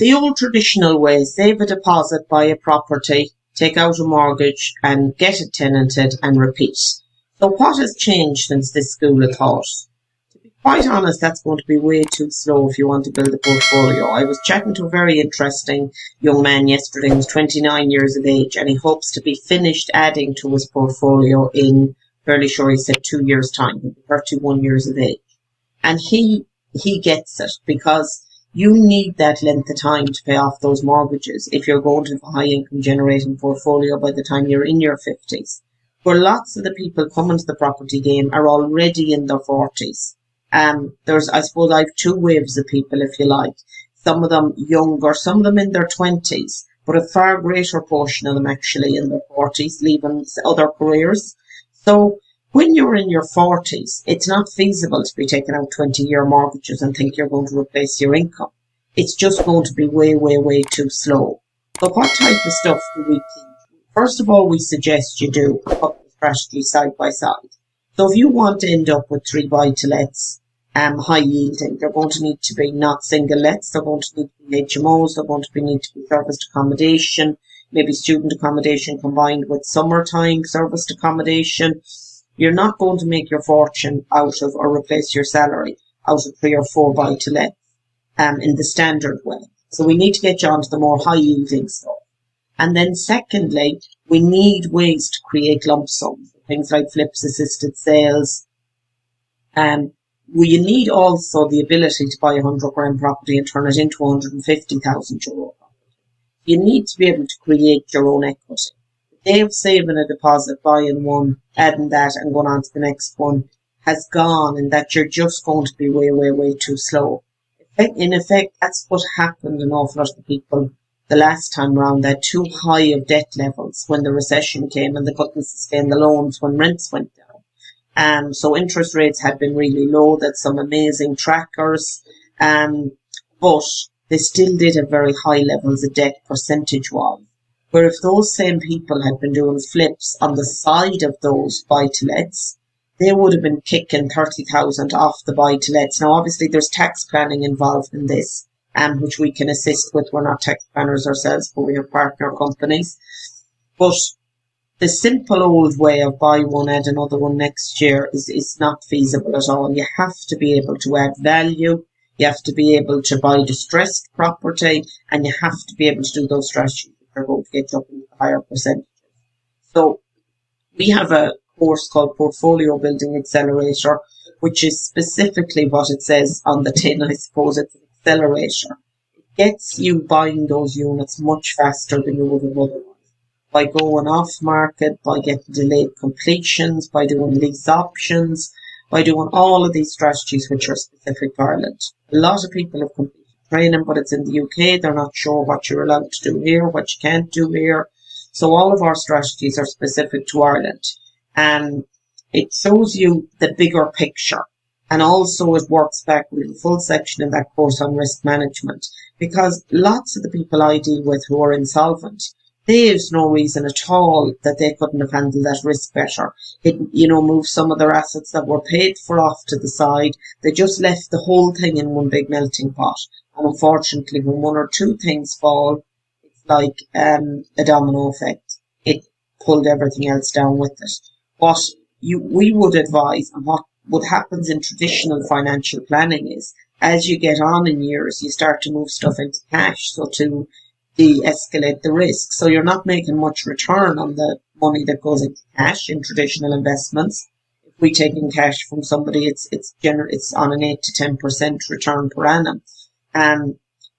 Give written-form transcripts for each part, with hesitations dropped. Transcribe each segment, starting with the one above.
the old traditional way, save a deposit, buy a property, take out a mortgage and get it tenanted and repeat. So what has changed since this school of thought? To be quite honest, that's going to be way too slow if you want to build a portfolio. I was chatting to a very interesting young man yesterday. He was 29 years of age and he hopes to be finished adding to his portfolio in, fairly sure he said 2 years' time. He'll be 31 years of age. And he gets it because you need that length of time to pay off those mortgages if you're going to have a high income generating portfolio by the time you're in your 50s. Where lots of the people coming to the property game are already in their 40s. I suppose I have two waves of people, if you like. Some of them younger, some of them in their 20s, but a far greater portion of them actually in their 40s, leaving other careers. So when you're in your 40s, it's not feasible to be taking out 20-year mortgages and think you're going to replace your income. It's just going to be way, way, way too slow. But what type of stuff do we teach? First of all, we suggest you do a couple of strategies side by side. So if you want to end up with 3 buy-to-lets, high yielding, they're going to need to be not single lets, they're going to need to be HMOs, they're going to need to be serviced accommodation, maybe student accommodation combined with summertime serviced accommodation. You're not going to make your fortune out of or replace your salary out of 3 or 4 buy-to-let in the standard way. So we need to get you onto the more high-yielding stuff. And then secondly, we need ways to create lump sums, things like flips, assisted sales. We need also the ability to buy a 100 grand property and turn it into €150,000 property. You need to be able to create your own equity. The day of saving a deposit, buying one, adding that and going on to the next one has gone, and that you're just going to be way, way, way too slow. In effect, that's what happened an awful lot of people the last time around, that too high of debt levels when the recession came and they couldn't sustain the loans when rents went down. So interest rates had been really low. That's some amazing trackers, but they still did have very high levels of debt percentage-wise. Where if those same people had been doing flips on the side of those buy-to-lets, they would have been kicking 30,000 off the buy-to-lets. Now, obviously, there's tax planning involved in this, which we can assist with. We're not tax planners ourselves, but we have partner companies. But the simple old way of buy one, add another one next year is not feasible at all. You have to be able to add value. You have to be able to buy distressed property, and you have to be able to do those strategies that are going to get you up into higher percentages. So we have a course called Portfolio Building Accelerator, which is specifically what it says on the tin. I suppose it's an accelerator. It gets you buying those units much faster than you would have otherwise. By going off market, by getting delayed completions, by doing lease options, by doing all of these strategies which are specific to Ireland. A lot of people have completed training, but it's in the UK. They're not sure what you're allowed to do here, what you can't do here. So all of our strategies are specific to Ireland. And it shows you the bigger picture. And also it works back with a full section in that course on risk management. Because lots of the people I deal with who are insolvent, there's no reason at all that they couldn't have handled that risk better. Move some of their assets that were paid for off to the side. They just left the whole thing in one big melting pot. And unfortunately, when one or two things fall, it's like a domino effect. It pulled everything else down with it. What we would advise, and what happens in traditional financial planning is, as you get on in years, you start to move stuff into cash, so to de-escalate the risk. So you're not making much return on the money that goes into cash in traditional investments. If we take in cash from somebody, it's on an 8 to 10% return per annum.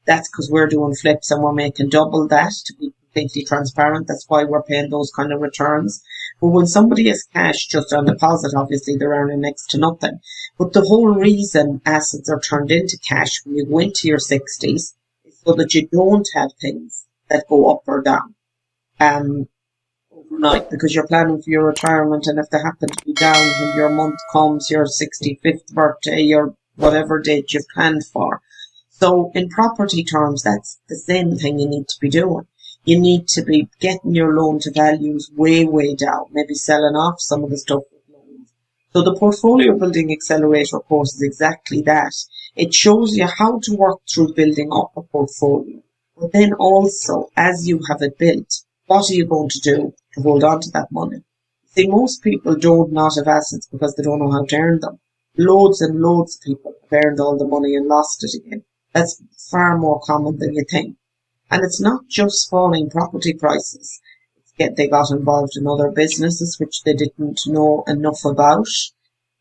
That's because we're doing flips and we're making double that, to be completely transparent. That's why we're paying those kind of returns. But when somebody has cash just on deposit, obviously they're earning next to nothing. But the whole reason assets are turned into cash when you go into your 60s is so that you don't have things that go up or down overnight, because you're planning for your retirement, and if they happen to be down when your month comes, your 65th birthday, your whatever date you've planned for. So in property terms, that's the same thing you need to be doing. You need to be getting your loan to values way, way down, maybe selling off some of the stuff with loans. So the Portfolio Building Accelerator course is exactly that. It shows you how to work through building up a portfolio. But then also, as you have it built, what are you going to do to hold on to that money? See, most people don't not have assets because they don't know how to earn them. Loads and loads of people have earned all the money and lost it again. That's far more common than you think. And it's not just falling property prices. They got involved in other businesses which they didn't know enough about.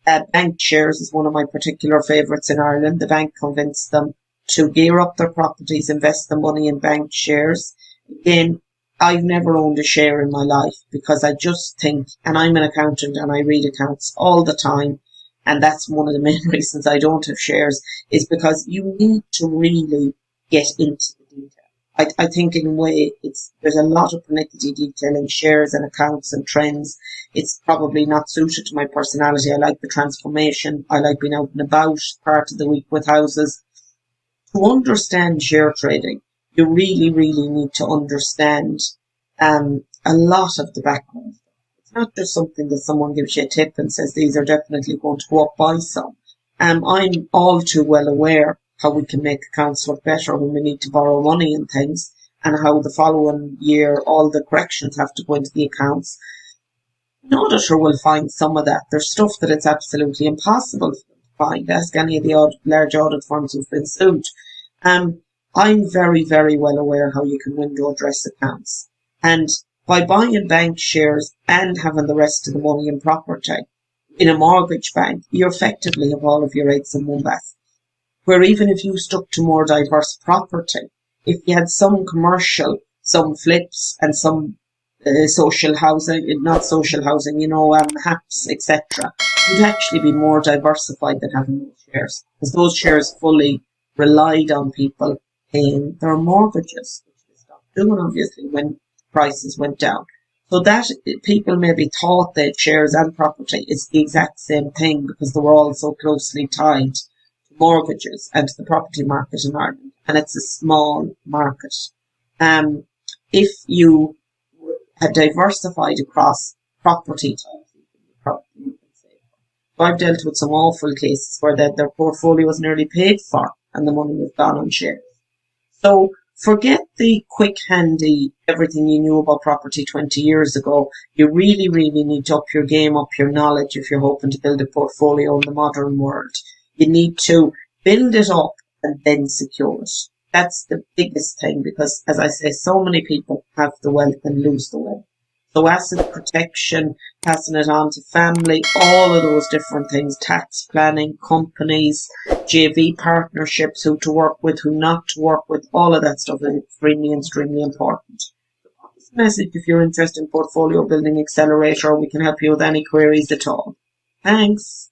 Bank shares is one of my particular favourites in Ireland. The bank convinced them to gear up their properties, invest the money in bank shares. Again, I've never owned a share in my life because I just think, and I'm an accountant and I read accounts all the time, and that's one of the main reasons I don't have shares, is because you need to really get into the detail. I think in a way there's a lot of pernickety detail in shares and accounts and trends. It's probably not suited to my personality. I like the transformation. I like being out and about part of the week with houses. To understand share trading, you really, really need to understand a lot of the background. It's not just something that someone gives you a tip and says these are definitely going to go up by some. I'm all too well aware how we can make accounts look better when we need to borrow money and things, and how the following year all the corrections have to go into the accounts. An auditor will find some of that. There's stuff that it's absolutely impossible for them to find. Ask any of the large audit firms who've been sued. I'm very, very well aware how you can window dress accounts. And by buying bank shares and having the rest of the money in property in a mortgage bank, you effectively have all of your eggs in one basket. Where even if you stuck to more diverse property, if you had some commercial, some flips, and some social housing, not social housing, HAPs, etc., you'd actually be more diversified than having those shares. Because those shares fully relied on people paying their mortgages, which they stopped doing, obviously, when prices went down. So that people maybe thought that shares and property is the exact same thing because they were all so closely tied to mortgages and to the property market in Ireland. And it's a small market. If you had diversified across property types, you can say. So I've dealt with some awful cases where their portfolio was nearly paid for and the money was gone on shares. So forget the quick, handy, everything you knew about property 20 years ago. You really, really need to up your game, up your knowledge if you're hoping to build a portfolio in the modern world. You need to build it up and then secure it. That's the biggest thing because, as I say, so many people have the wealth and lose the wealth. So asset protection, passing it on to family, all of those different things, tax planning, companies, JV partnerships, who to work with, who not to work with, all of that stuff is extremely important. This message, if you're interested in portfolio building accelerator, we can help you with any queries at all. Thanks.